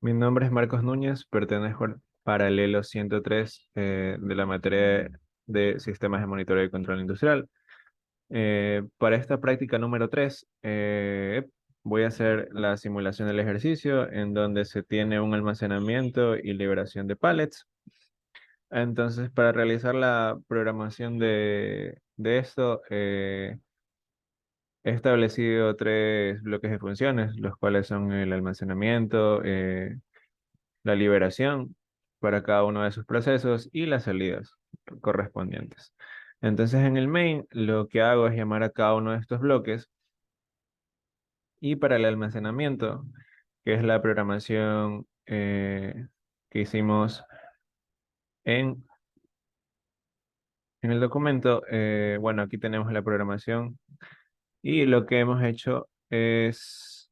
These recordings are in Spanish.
Mi nombre es Marcos Núñez, pertenezco al paralelo 103 de la materia de sistemas de monitoreo y control industrial. Para esta práctica número 3, voy a hacer la simulación del ejercicio en donde se tiene un almacenamiento y liberación de pallets. Entonces, para realizar la programación de esto, he establecido tres bloques de funciones, los cuales son el almacenamiento, la liberación para cada uno de sus procesos y las salidas correspondientes. Entonces en el main lo que hago es llamar a cada uno de estos bloques y para el almacenamiento, que es la programación que hicimos en, en el documento, bueno, aquí tenemos la programación y lo que hemos hecho es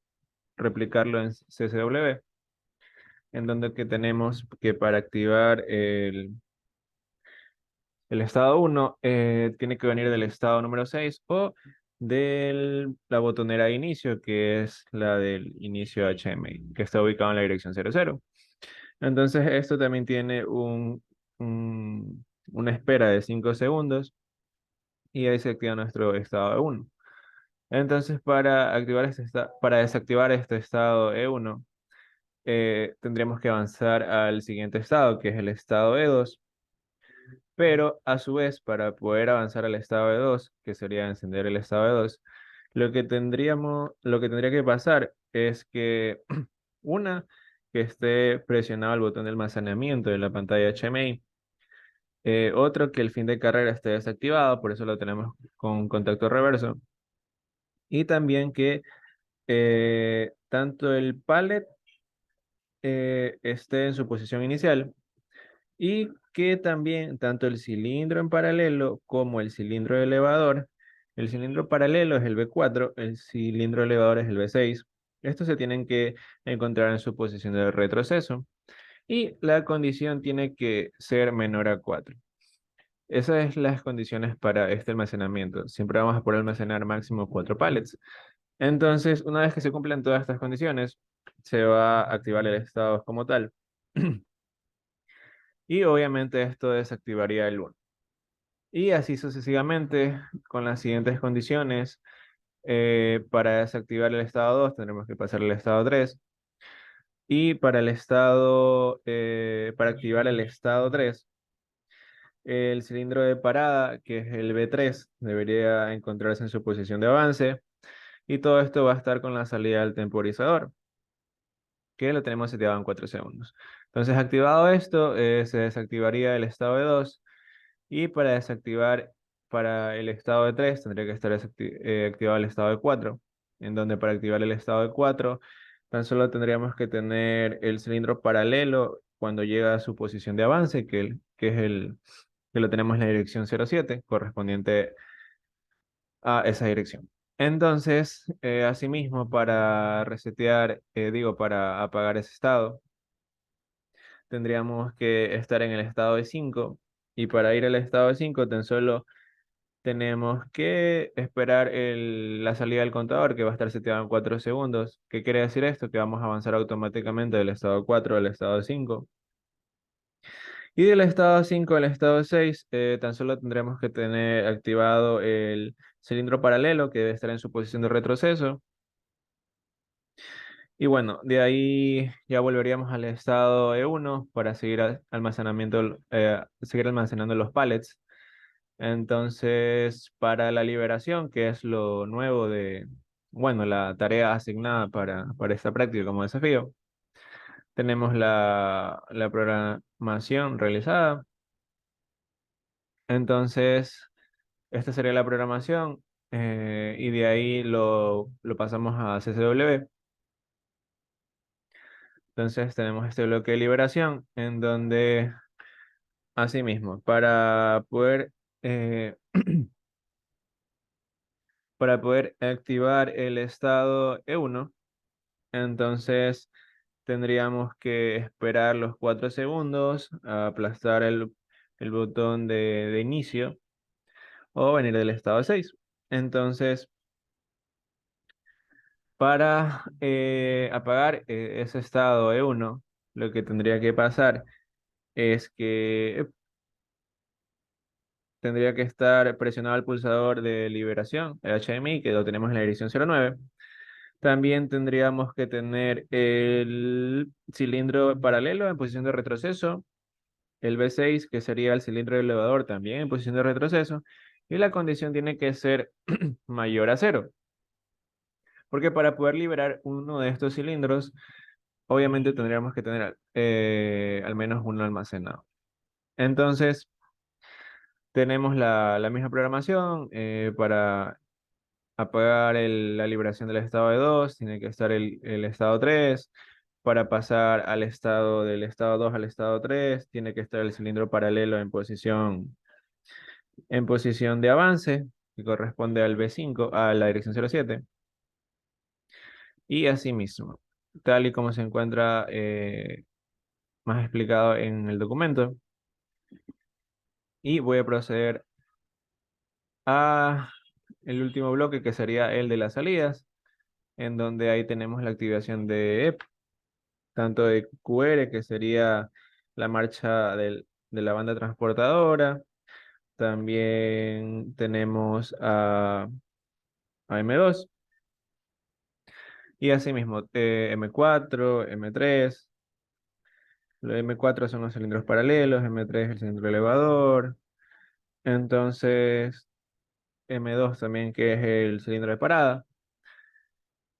replicarlo en CSW, en donde que tenemos que para activar el estado 1 tiene que venir del estado número 6 o de la botonera de inicio, que es la del inicio HMI, que está ubicado en la dirección 00. Entonces, esto también tiene una espera de 5 segundos y ahí se activa nuestro estado E1. Entonces, para desactivar este estado E1, tendríamos que avanzar al siguiente estado, que es el estado E2. Pero a su vez, para poder avanzar al estado de 2, que sería encender el estado de 2, lo que tendría que pasar es que una, que esté presionado el botón de almacenamiento de la pantalla HMI, otro, que el fin de carrera esté desactivado, por eso lo tenemos con contacto reverso, y también que tanto el pallet esté en su posición inicial y que también tanto el cilindro en paralelo como el cilindro elevador, el cilindro paralelo es el V4, el cilindro elevador es el V6. Estos se tienen que encontrar en su posición de retroceso y la condición tiene que ser menor a 4. Esas son las condiciones para este almacenamiento. Siempre vamos a poder almacenar máximo 4 pallets. Entonces, una vez que se cumplen todas estas condiciones, se va a activar el estado como tal. Y obviamente esto desactivaría el 1. Y así sucesivamente con las siguientes condiciones. Para desactivar el estado 2 tendremos que pasar al estado 3. Y para activar el estado 3, el cilindro de parada, que es el B3, debería encontrarse en su posición de avance. Y todo esto va a estar con la salida del temporizador, que lo tenemos seteado en 4 segundos. Entonces, activado esto, se desactivaría el estado de 2. Y para el estado de 3 tendría que estar activado el estado de 4, en donde para activar el estado de 4 tan solo tendríamos que tener el cilindro paralelo cuando llega a su posición de avance, que lo tenemos en la dirección 07, correspondiente a esa dirección. Entonces, asimismo, para apagar ese estado, tendríamos que estar en el estado de 5, y para ir al estado de 5 tan solo tenemos que esperar la salida del contador, que va a estar seteado en 4 segundos. ¿Qué quiere decir esto? Que vamos a avanzar automáticamente del estado 4 al estado 5. Y del estado 5 al estado 6, tan solo tendremos que tener activado el cilindro paralelo, que debe estar en su posición de retroceso. Y bueno, de ahí ya volveríamos al estado E1 para seguir almacenando los pallets. Entonces, para la liberación, que es lo nuevo bueno, la tarea asignada para esta práctica como desafío, tenemos la programación realizada. Entonces, esta sería la programación y de ahí lo pasamos a CSW. Entonces, tenemos este bloque de liberación en donde, asimismo, eh, para poder activar el estado E1, entonces tendríamos que esperar los 4 segundos, aplastar el botón de inicio o venir del estado 6. Entonces, Para apagar ese estado E1, lo que tendría que pasar es que tendría que estar presionado el pulsador de liberación, el HMI, que lo tenemos en la dirección 09. También tendríamos que tener el cilindro paralelo en posición de retroceso, el V6, que sería el cilindro elevador, también en posición de retroceso, y la condición tiene que ser mayor a cero, porque para poder liberar uno de estos cilindros, obviamente tendríamos que tener al menos uno almacenado. Entonces, tenemos la misma programación para apagar la liberación del estado de 2, tiene que estar el estado 3. Para pasar al estado del estado 2 al estado 3, tiene que estar el cilindro paralelo en posición de avance, que corresponde al V5, a la dirección 07. Y asimismo, tal y como se encuentra más explicado en el documento. Y voy a proceder a el último bloque, que sería el de las salidas, en donde ahí tenemos la activación de EP, tanto de QR, que sería la marcha de la banda transportadora. También tenemos a M2 y asimismo M4, M3. Los M4 son los cilindros paralelos, M3 el cilindro elevador. Entonces, M2 también, que es el cilindro de parada.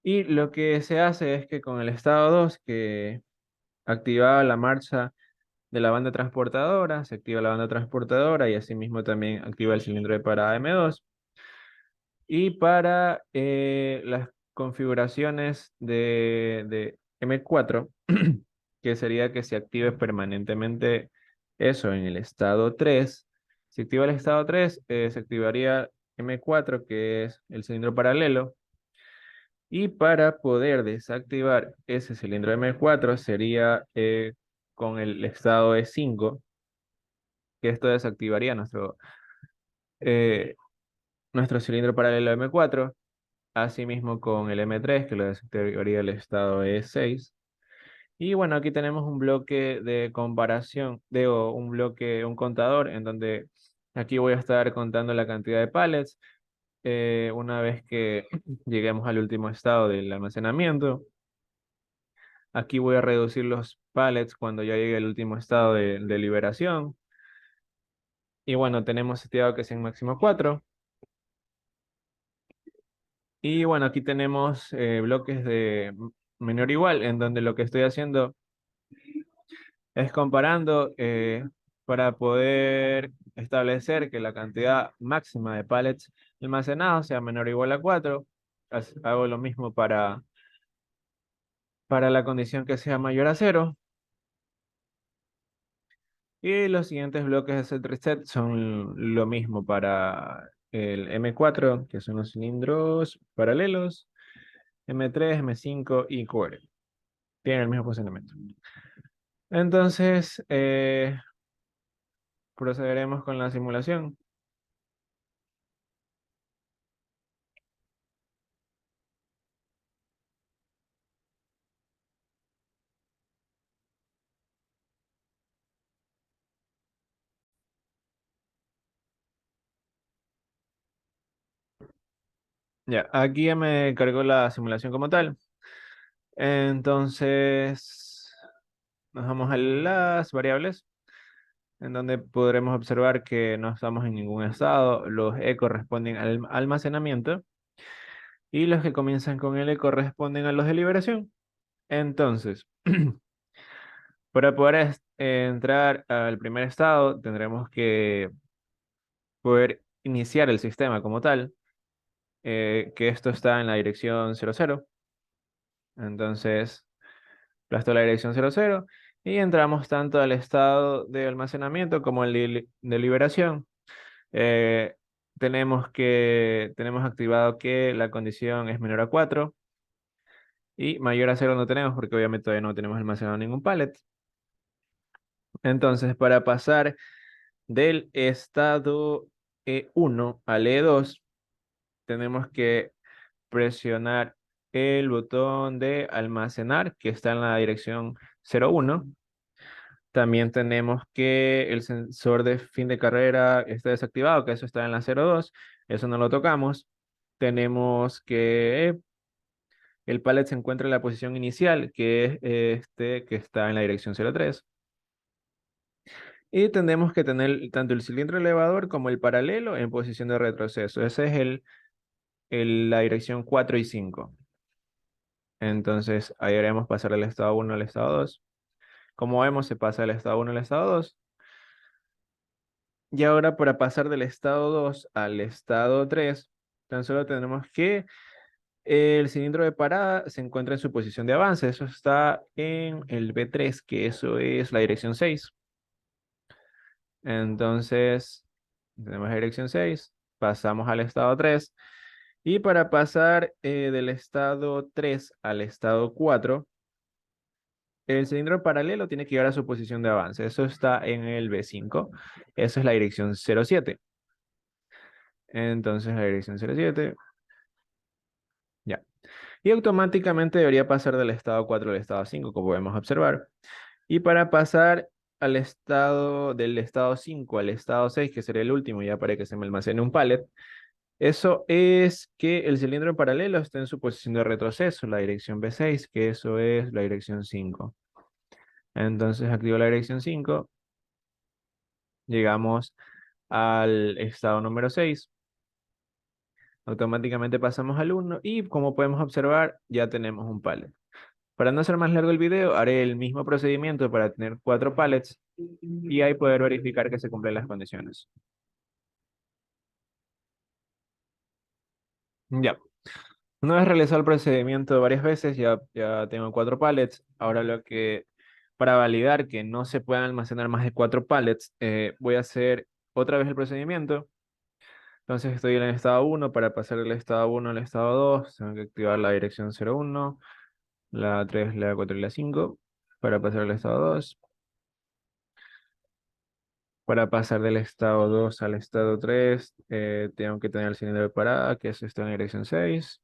Y lo que se hace es que con el estado 2, que activaba la marcha de la banda transportadora, se activa la banda transportadora y asimismo también activa el cilindro de parada M2. Y para las configuraciones de M4, que sería que se active permanentemente eso en el estado 3. Si activa el estado 3, se activaría M4, que es el cilindro paralelo. Y para poder desactivar ese cilindro M4 sería con el estado E5, que esto desactivaría eh, nuestro cilindro paralelo M4. Asimismo con el M3, que lo desactivaría el estado E6. Y bueno, aquí tenemos un bloque de comparación, un bloque, un contador, en donde aquí voy a estar contando la cantidad de pallets una vez que lleguemos al último estado del almacenamiento. Aquí voy a reducir los pallets cuando ya llegue al último estado de liberación. Y bueno, tenemos seteado que sea en máximo 4. Y bueno, aquí tenemos bloques de menor o igual, en donde lo que estoy haciendo es comparando para poder establecer que la cantidad máxima de pallets almacenados sea menor o igual a 4. Hago lo mismo para la condición que sea mayor a 0. Y los siguientes bloques de set reset son lo mismo para el M4, que son los cilindros paralelos, M3, M5 y QR. Tienen el mismo funcionamiento. Entonces, procederemos con la simulación. Ya, aquí ya me cargó la simulación como tal. Entonces, nos vamos a las variables, en donde podremos observar que no estamos en ningún estado. Los E corresponden al almacenamiento y los que comienzan con L corresponden a los de liberación. Entonces, para poder entrar al primer estado, tendremos que poder iniciar el sistema como tal, que esto está en la dirección 00. Entonces, aplasto la dirección 00 y entramos tanto al estado de almacenamiento como el de liberación. Eh, tenemos activado que la condición es menor a 4 y mayor a 0 no tenemos porque obviamente todavía no tenemos almacenado ningún pallet. Entonces, para pasar del estado E1 al E2, tenemos que presionar el botón de almacenar, que está en la dirección 01. También tenemos que el sensor de fin de carrera está desactivado, que eso está en la 02. Eso no lo tocamos. Tenemos que el pallet se encuentra en la posición inicial, que es este que está en la dirección 03. Y tenemos que tener tanto el cilindro elevador como el paralelo en posición de retroceso. Ese es la dirección 4 y 5. Entonces, ahí haremos pasar del estado 1 al estado 2. Como vemos, se pasa del estado 1 al estado 2. Y ahora para pasar del estado 2 al estado 3, tan solo tenemos que el cilindro de parada se encuentra en su posición de avance. Eso está en el B3, que eso es la dirección 6. Entonces, tenemos la dirección 6, pasamos al estado 3. Y para pasar del estado 3 al estado 4, el cilindro paralelo tiene que llegar a su posición de avance. Eso está en el B5. Eso es la dirección 07. Entonces, la dirección 07, ya. Y automáticamente debería pasar del estado 4 al estado 5, como podemos observar. Y para pasar del estado 5 al estado 6, que sería el último, ya para que se me almacene un pallet, eso es que el cilindro en paralelo está en su posición de retroceso, la dirección B6, que eso es la dirección 5. Entonces activo la dirección 5, llegamos al estado número 6, automáticamente pasamos al 1 y como podemos observar ya tenemos un pallet. Para no hacer más largo el video, haré el mismo procedimiento para tener 4 pallets y ahí poder verificar que se cumplen las condiciones. Ya, una vez realizado el procedimiento varias veces, ya tengo 4 pallets. Ahora para validar que no se puedan almacenar más de 4 pallets, voy a hacer otra vez el procedimiento. Entonces estoy en el estado 1, para pasar del estado 1 al estado 2, tengo que activar la dirección 01, la 3, la 4 y la 5, para pasar al estado 2. Para pasar del estado 2 al estado 3, tengo que tener el cilindro de parada, que eso está en la dirección 6.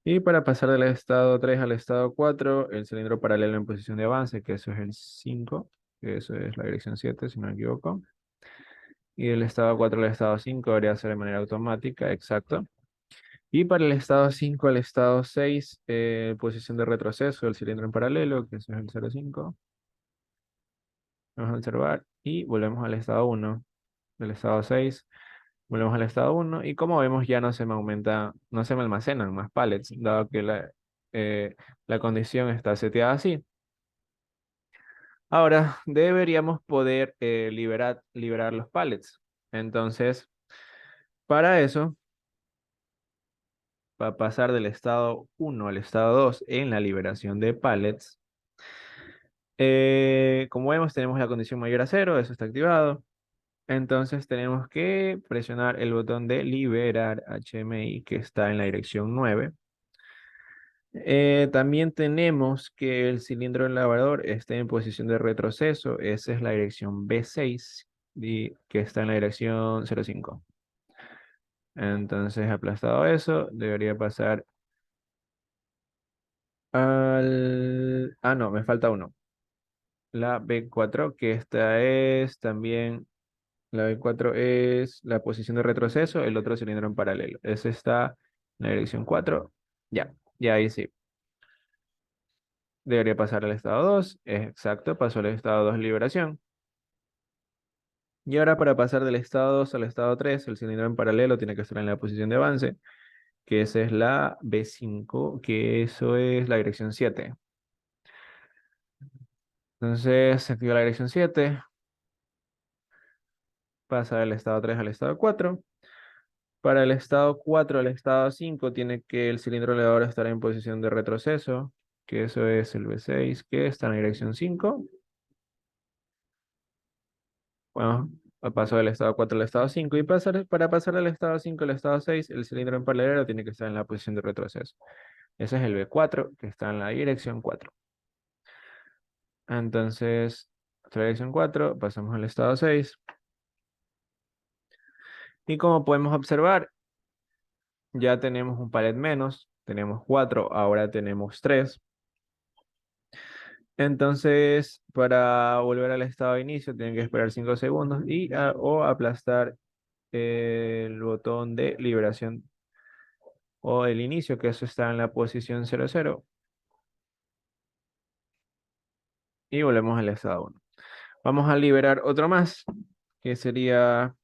Y para pasar del estado 3 al estado 4, el cilindro paralelo en posición de avance, que eso es el 5, que eso es la dirección 7, si no me equivoco. Y del estado 4 al estado 5 debería ser de manera automática, exacto. Y para el estado 5 al estado 6, posición de retroceso, el cilindro en paralelo, que eso es el 0,5. Vamos a observar y volvemos al estado 1. Del estado 6, volvemos al estado 1 y como vemos ya no se me almacenan más pallets, dado que la condición está seteada así. Ahora deberíamos poder liberar los pallets. Entonces, para eso, para pasar del estado 1 al estado 2 en la liberación de pallets, como vemos tenemos la condición mayor a 0, eso está activado. Entonces tenemos que presionar el botón de liberar HMI, que está en la dirección 9. También tenemos que el cilindro elevador esté en posición de retroceso. Esa es la dirección B6, que está en la dirección 05. Entonces, aplastado eso, debería pasar al... Ah, no, me falta uno. La B4, que esta es también... La B4 es la posición de retroceso, el otro cilindro en paralelo. Ese está en la dirección 4. Ya ahí sí. Debería pasar al estado 2. Exacto, pasó al estado 2 liberación. Y ahora para pasar del estado 2 al estado 3, el cilindro en paralelo tiene que estar en la posición de avance, que esa es la B5, que eso es la dirección 7. Entonces se activa la dirección 7, pasa del estado 3 al estado 4. Para el estado 4 al estado 5 tiene que el cilindro elevador estar en posición de retroceso, que eso es el B6, que está en la dirección 5. Bueno, pasó del estado 4 al estado 5. Y para pasar del estado 5 al estado 6, el cilindro en paralelo tiene que estar en la posición de retroceso. Ese es el B4, que está en la dirección 4. Entonces, hasta la dirección 4, pasamos al estado 6. Y como podemos observar, ya tenemos un palet menos. Teníamos 4, ahora tenemos 3. Entonces, para volver al estado de inicio, tienen que esperar 5 segundos o aplastar el botón de liberación o el inicio, que eso está en la posición 00. Y volvemos al estado 1. Vamos a liberar otro más, que sería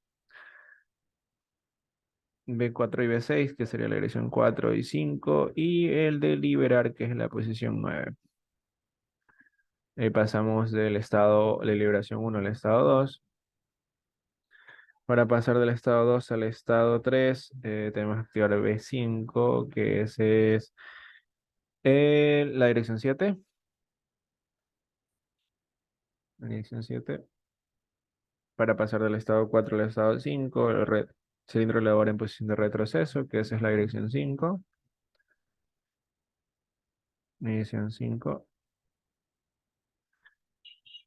B4 y B6, que sería la dirección 4 y 5, y el de liberar, que es la posición 9. Ahí pasamos del estado de liberación 1 al estado 2. Para pasar del estado 2 al estado 3, tenemos que activar el B5, que ese es la dirección 7. La dirección 7. Para pasar del estado 4 al estado 5, cilindro elevador en posición de retroceso, que esa es la dirección 5. Dirección 5.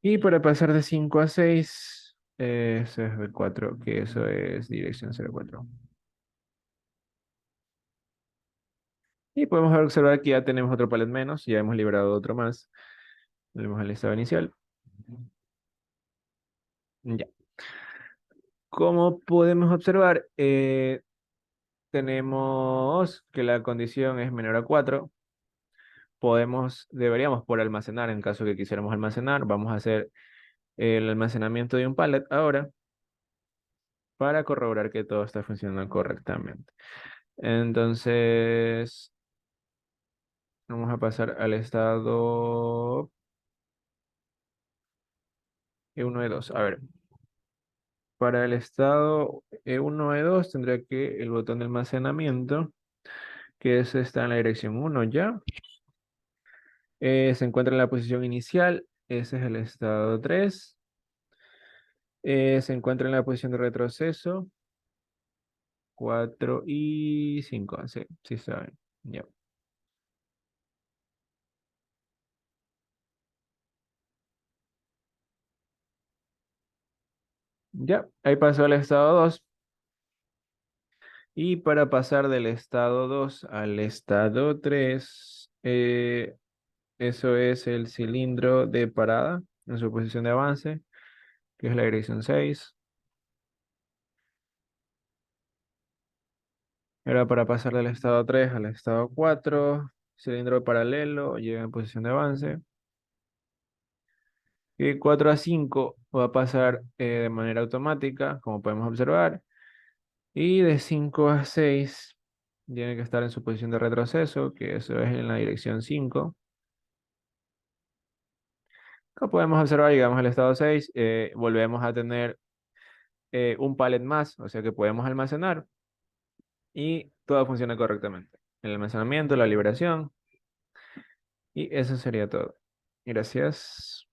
Y para pasar de 5 a 6, eso es B4, que eso es dirección 04. Y podemos observar que ya tenemos otro palet menos, ya hemos liberado otro más. Volvemos al estado inicial. Ya. Como podemos observar, tenemos que la condición es menor a 4. Deberíamos por almacenar, en caso que quisiéramos almacenar, vamos a hacer el almacenamiento de un pallet ahora para corroborar que todo está funcionando correctamente. Entonces, vamos a pasar al estado E1, E2. A ver, para el estado E1, E2 tendría que el botón de almacenamiento, que ese está en la dirección 1 ya. Se encuentra en la posición inicial, ese es el estado 3. Se encuentra en la posición de retroceso, 4 y 5. Sí, sí saben. Ya. Ya, ahí pasó al estado 2. Y para pasar del estado 2 al estado 3, eso es el cilindro de parada en su posición de avance, que es la dirección 6. Ahora para pasar del estado 3 al estado 4, cilindro paralelo llega en posición de avance. Y 4 a 5 va a pasar de manera automática, como podemos observar. Y de 5 a 6 tiene que estar en su posición de retroceso, que eso es en la dirección 5. Como podemos observar, llegamos al estado 6, volvemos a tener un pallet más, o sea que podemos almacenar y todo funciona correctamente. El almacenamiento, la liberación y eso sería todo. Gracias.